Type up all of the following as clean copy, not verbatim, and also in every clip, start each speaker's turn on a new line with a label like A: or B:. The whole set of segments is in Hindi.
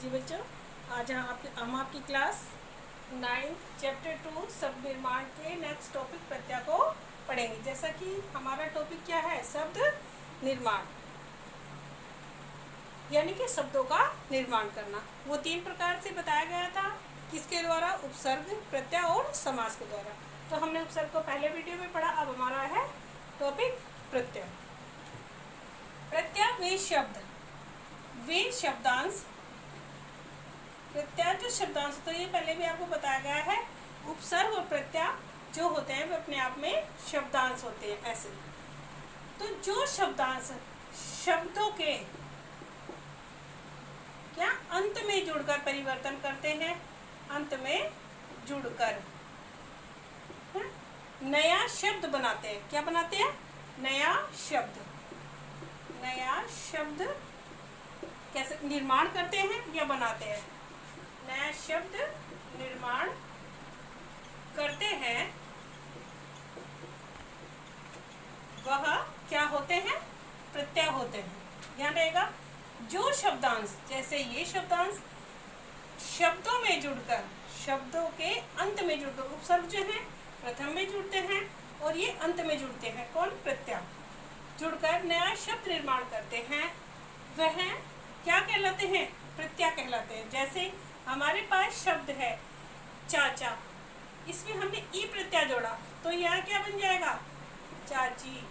A: जी बच्चों, आज हम आपकी क्लास 9 चैप्टर 2 शब्द निर्माण के नेक्स्ट टॉपिक प्रत्यय को पढ़ेंगे। जैसा कि हमारा टॉपिक क्या है, शब्द निर्माण, यानी कि शब्दों का निर्माण करना। वो 3 प्रकार से बताया गया था, किसके द्वारा? उपसर्ग, प्रत्यय और समास के द्वारा। तो हमने उपसर्ग को पहले वीडियो में पढ़ा। अब हमारा है टॉपिक प्रत्यय। प्रत्यय वे शब्दांश, प्रत्यय जो शब्दांश, तो ये पहले भी आपको बताया गया है। उपसर्ग और प्रत्यय जो होते हैं वे अपने आप में शब्दांश होते हैं। ऐसे तो जो शब्दांश शब्दों के क्या अंत में जुड़कर परिवर्तन करते हैं, अंत में जुड़कर नया शब्द बनाते हैं। क्या बनाते हैं? नया शब्द कैसे निर्माण करते हैं या बनाते हैं? नया शब्द निर्माण करते हैं, वह क्या होते हैं? प्रत्यय होते हैं। ध्यान रहेगा, जो शब्दांश, जैसे ये शब्दांश शब्दों में जुड़कर, शब्दों के अंत में जुड़कर, उपसर्ग जो है प्रथम में जुड़ते हैं और ये अंत में जुड़ते हैं। कौन? प्रत्यय। जुड़कर नया शब्द निर्माण करते हैं, वह क्या कहलाते हैं? प्रत्यय कहलाते हैं। जैसे हमारे पास शब्द है चाचा, इसमें हमने ई प्रत्यय जोड़ा तो यह क्या बन जाएगा? चाची।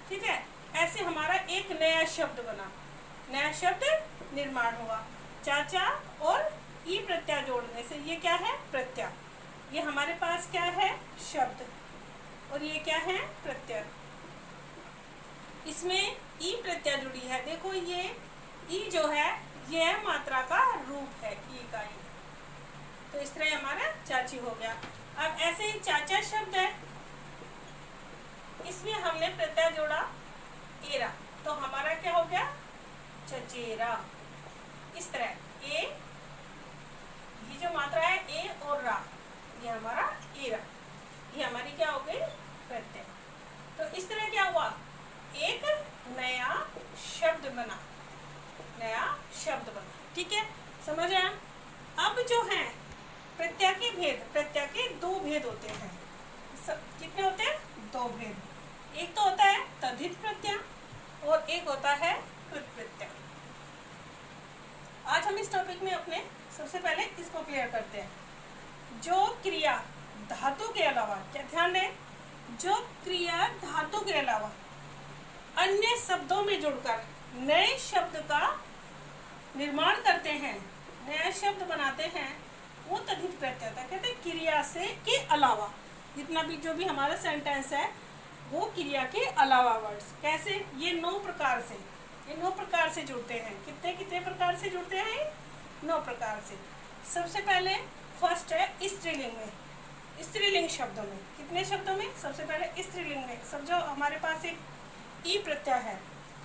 A: ठीक है, ऐसे हमारा एक नया शब्द बना, नया शब्द निर्माण हुआ। चाचा और ई प्रत्यय जोड़ने से ये क्या है? प्रत्यय। ये हमारे पास क्या है? शब्द, और ये क्या है? प्रत्यय। इसमें ई प्रत्यय जुड़ी है। देखो, ये ई जो है यह मात्रा का रूप है, ई का ई। तो इस तरह हमारा चाची हो गया। अब ऐसे ही चाचा शब्द है, इसमें हमने प्रत्यय जोड़ा एरा, तो हमारा क्या हो गया? चचेरा। इस तरह ए, ये जो मात्रा है ए और रा, ये हमारा एरा, ये हमारी क्या हो गई? प्रत्यय। तो इस तरह क्या हुआ? एक नया शब्द बना, नया शब्द बना। ठीक है, समझ आया? अब जो है प्रत्यय के भेद, प्रत्यय के 2 भेद होते हैं। कितने होते हैं? 2 भेद। एक तो होता है तद्धित प्रत्यय और एक होता है कृत प्रत्यय। आज हम इस टॉपिक में अपने सबसे पहले इसको क्लियर करते हैं। जो क्रिया धातु के अलावा, क्या ध्यान दें, जो क्रिया धातु के अलावा अन्य शब्दों में जुड़कर नए शब्द का निर्माण करते हैं, नया शब्द बनाते हैं, वो तद्धित प्रत्यय होता है। कहते हैं क्रिया से के अलावा, जितना भी जो भी हमारा सेंटेंस है वो क्रिया के अलावा वर्ड्स। कैसे? ये 9 प्रकार से, ये 9 प्रकार से जुड़ते हैं। कितने कितने प्रकार से जुड़ते हैं? 9 प्रकार से। सबसे पहले फर्स्ट है स्त्रीलिंग में, स्त्रीलिंग शब्दों में। कितने शब्दों में? सबसे पहले स्त्रीलिंग में। समझो हमारे पास एक ई प्रत्यय है,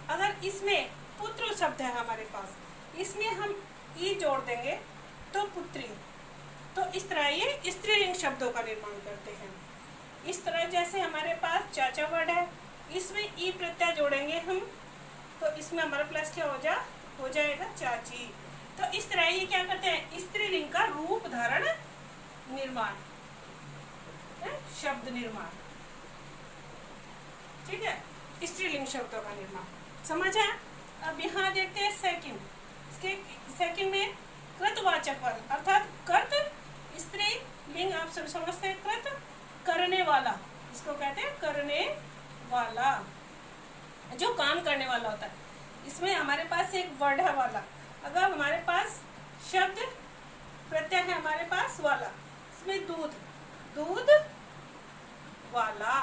A: अगर इसमें पुत्र शब्द है हमारे पास, इसमें हम ई जोड़ देंगे तो पुत्री। तो इस तरह ये स्त्रीलिंग शब्दों का निर्माण करते हैं। इस तरह जैसे हमारे पास चाचा वर्ड है, इसमें ई प्रत्यय जोड़ेंगे हम, तो इसमें हमारा प्लस क्या हो जाएगा? चाची। तो इस तरह ये क्या करते हैं? स्त्रीलिंग का रूप धारण निर्माण, शब्द निर्माण। ठीक है, स्त्रीलिंग शब्दों का निर्माण। समझ है? अब यहाँ देखते हैं सेकंड। इसके सेकंड में कृतवाचक पद, अर्थात कर्त स्त्रीलिंग, आप सब समझते हैं। कृत करने वाला, इसको कहते हैं करने वाला, जो काम करने वाला होता है। इसमें हमारे पास एक वर्ड है वाला, अगर हमारे पास शब्द प्रत्यय है हमारे पास वाला, इसमें दूध, दूध वाला।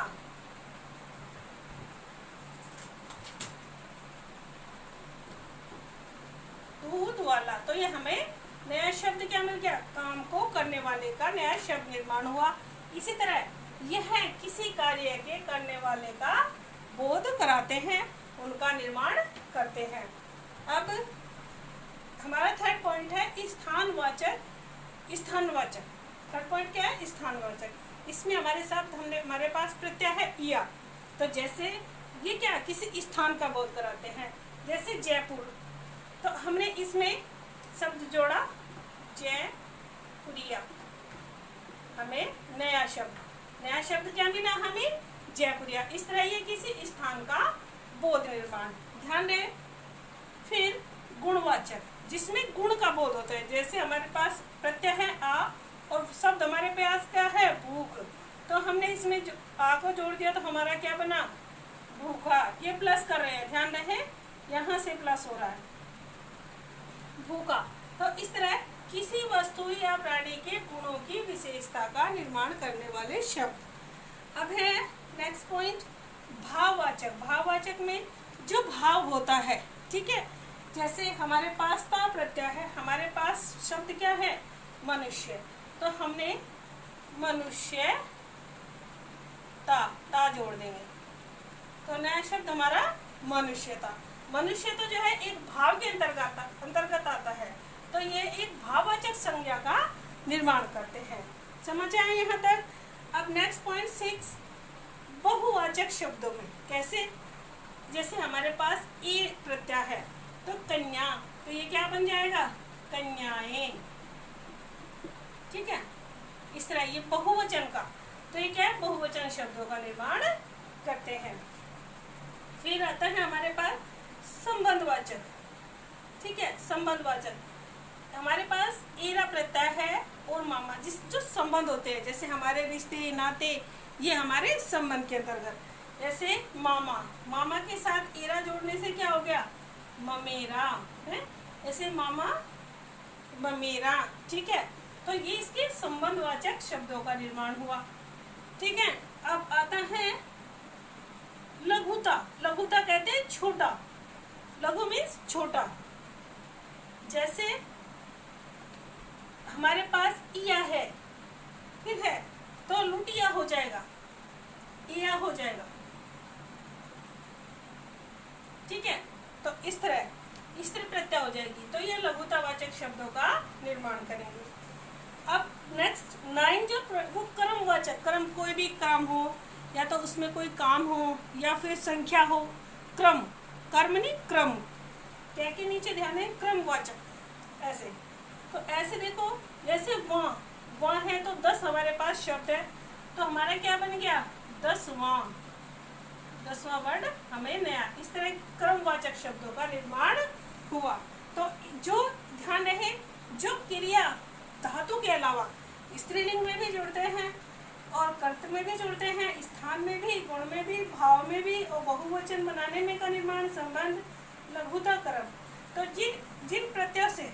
A: दूध वाला, तो ये हमें नया शब्द क्या मिल गया? काम को करने वाले का नया शब्द निर्माण हुआ। इसी तरह यह किसी कार्य के करने वाले का बोध कराते हैं, उनका निर्माण करते हैं। अब हमारा थर्ड पॉइंट है स्थानवाचक। स्थानवाचक थर्ड पॉइंट क्या है? स्थानवाचक। इसमें हमारे पास प्रत्यय है या, तो जैसे ये क्या किसी स्थान का बोध कराते हैं। जैसे जयपुर, तो हमने इसमें शब्द जोड़ा जयपुरिया, हमें नया शब्द क्या मिला, हमें जयपुरिया। इस तरह ये किसी स्थान का बोध निर्माण, ध्यान दें। फिर गुणवाचक, जिसमें गुण का बोध होता है, जैसे हमारे पास प्रत्यय है आ और शब्द हमारे पास क्या है, भूख, तो हमने इसमें आ को जोड़ दिया तो हमारा क्या बना, भूखा। ये प्लस कर रहे हैं, ध्यान रहे, यहाँ से प्लस हो रहा है, भूखा। तो इस तरह किसी वस्तु या प्राणी के गुणों की विशेषता का निर्माण करने वाले शब्द। अब है नेक्स्ट पॉइंट, भाववाचक। भाववाचक में जो भाव होता है, ठीक है, जैसे हमारे पास ता प्रत्यय है, हमारे पास शब्द क्या है, मनुष्य, तो हमने मनुष्य ता जोड़ देंगे, तो नया शब्द हमारा मनुष्यता। मनुष्य तो जो है एक भाव के अंतर्गत आता है, तो ये एक भाववाचक संज्ञा का निर्माण करते हैं। समझ आए यहाँ तक? अब नेक्स्ट पॉइंट 6, बहुवाचक शब्दों में कैसे, जैसे हमारे पास ए प्रत्यय है तो कन्या, तो ये क्या बन जाएगा, कन्याएं, ठीक है। इस तरह ये बहुवचन का, तो ये क्या है, बहुवचन शब्दों का निर्माण करते हैं। फिर आता है हमारे पास संबंधवाचक, ठीक है। संबंधवाचक हमारे पास एरा प्रत्यय है और मामा, जो संबंध होते हैं, जैसे हमारे रिश्ते नाते, ये हमारे संबंध के अंतर्गत। जैसे मामा के साथ एरा जोड़ने से क्या हो गया, ममेरा है, ऐसे मामा ममेरा, ठीक है। तो ये इसके संबंधवाचक शब्दों का निर्माण हुआ, ठीक है। अब आता है लघुता। लघुता कहते हैं छोटा, लघु मीन्स छोटा। जैसे हमारे पास इया है, फिर है तो लुटिया हो जाएगा, इया हो जाएगा, ठीक है। तो इस तरह प्रत्यय हो जाएगी, तो ये लघुतावाचक शब्दों का निर्माण करेंगे। अब नेक्स्ट 9 जो वो क्रमवाचक, क्रम कोई भी क्रम हो, या तो उसमें कोई काम हो या फिर संख्या हो, क्रम, कर्म नहीं क्रम, क्या के नीचे ध्यान है, क्रमवाचक। ऐसे तो ऐसे देखो, जैसे वहाँ है तो 10 हमारे पास शब्द है, तो हमारा क्या बन गया, 10वां वर्ड हमें नया। इस तरह क्रमवाचक शब्दों का निर्माण हुआ। तो जो ध्यान रहे, जो क्रिया धातु के अलावा स्त्रीलिंग में भी जुड़ते हैं और कर्त में भी जुड़ते हैं, स्थान में भी, गुण में भी, भाव में भी, और बहुवचन बनाने में का निर्माण, संबंध, लघुता, क्रम। तो जिन प्रत्ययों से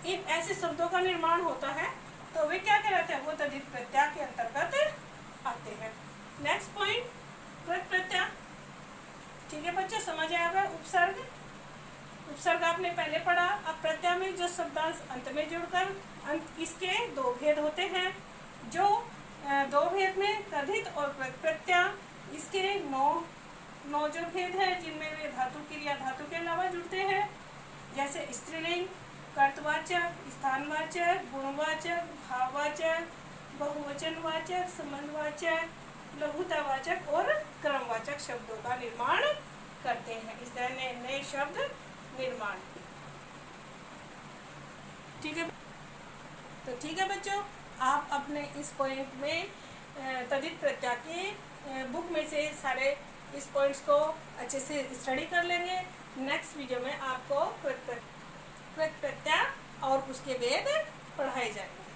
A: इन ऐसे शब्दों का निर्माण होता है, तो वे क्या कहलाते हैं, वो तद्धित प्रत्यय के अंतर्गत आते हैं। नेक्स्ट पॉइंट, कृत प्रत्यय, ठीक है बच्चों, समझ आएगा। उपसर्ग आपने पहले पढ़ा। अब प्रत्यय में जो शब्दांश अंत में जुड़कर, इसके 2 भेद होते हैं। जो 2 भेद में तद्धित और प्रत्यय, इसके 9 जो भेद है, जिनमें वे धातु क्रिया धातु के अलावा जुड़ते हैं, जैसे स्त्रीलिंग, कर्तवाचक, स्थानवाचक, गुणवाचक, भाववाचक, बहुवचनवाचक, संबंधवाचक, लघुतावाचक और क्रमवाचक शब्दों का निर्माण करते हैं। इस तरह नए शब्द निर्माण, ठीक है। तो ठीक है बच्चों, आप अपने इस पॉइंट में तद्धित प्रत्यय के बुक में से सारे इस पॉइंट्स को अच्छे से स्टडी कर लेंगे। नेक्स्ट वीडियो में आपको कृत प्रत्यय और उसके भेद पढ़ाए जाएंगे।